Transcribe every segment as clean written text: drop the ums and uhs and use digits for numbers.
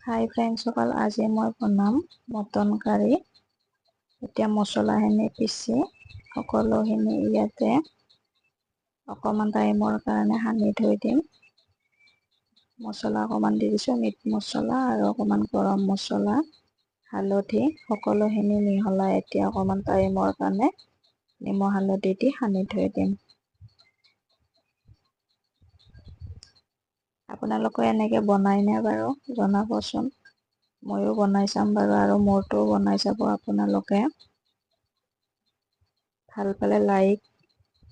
হাই ফ্ৰেণ্ডসকল, আজি মই বনাম মটন কাৰী। এতিয়া মছলাখিনি পিচি সকলোখিনি ইয়াতে অকণমান টাইমৰ কাৰণে সানি থৈ দিম। মছলা অকণমান দি দিছোঁ, মিট মছলা আৰু অকণমান গৰম মছলা, হালধি সকলোখিনি মিহলাই এতিয়া অকণমান টাইমৰ কাৰণে নিমখ হালধি দি সানি থৈ দিম। আপোনালোকে এনেকৈ বনাইনে বাৰু জনাবচোন। ময়ো বনাই চাম বাৰু, আৰু মোৰটোও বনাই চাব আপোনালোকে। ভাল পালে লাইক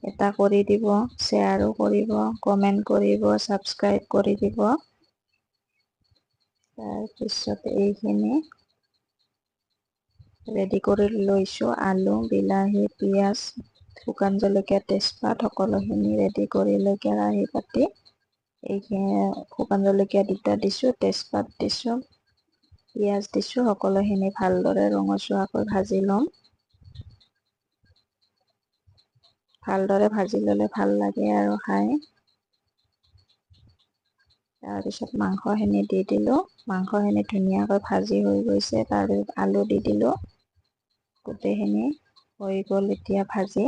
এটা কৰি দিব, শ্বেয়াৰো কৰিব, কমেণ্ট কৰিব, ছাবস্ক্ৰাইব কৰি দিব। তাৰপিছত এইখিনি ৰেডি কৰি লৈছোঁ। আলু, বিলাহী, পিঁয়াজ, শুকান জলকীয়া, তেজপাত সকলোখিনি ৰেডি কৰি লৈ কেৰাহী পাতি এইখিনি শুকান জলকীয়া দুটা দিছোঁ, তেজপাত দিছোঁ, পিঁয়াজ দিছোঁ, সকলোখিনি ভালদৰে ৰঙচুৱাকৈ ভাজি ল'ম। ভালদৰে ভাজি ল'লে ভাল লাগে আৰু খাই। তাৰপিছত মাংসখিনি দি দিলোঁ। মাংসখিনি ধুনীয়াকৈ ভাজি হৈ গৈছে। তাৰপিছত আলু দি দিলোঁ। গোটেইখিনি হৈ গ'ল এতিয়া ভাজি।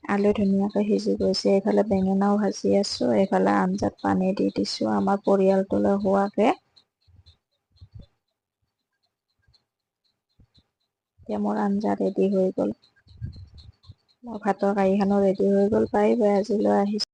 আলু ধুনীয়াকৈ সিজি গৈছে। এইফালে বেঙেনাও ভাজি আছোঁ, এইফালে আঞ্জাত পানী দি দিছোঁ আমাৰ পৰিয়ালটোলৈ হোৱাকৈ। এতিয়া মোৰ আঞ্জা ৰেডি হৈ গ'ল। মোৰ ভাতৰ কাঁহীখনো ৰেডি হৈ গ'ল। বাই বাই, আজিলৈ আহিছোঁ।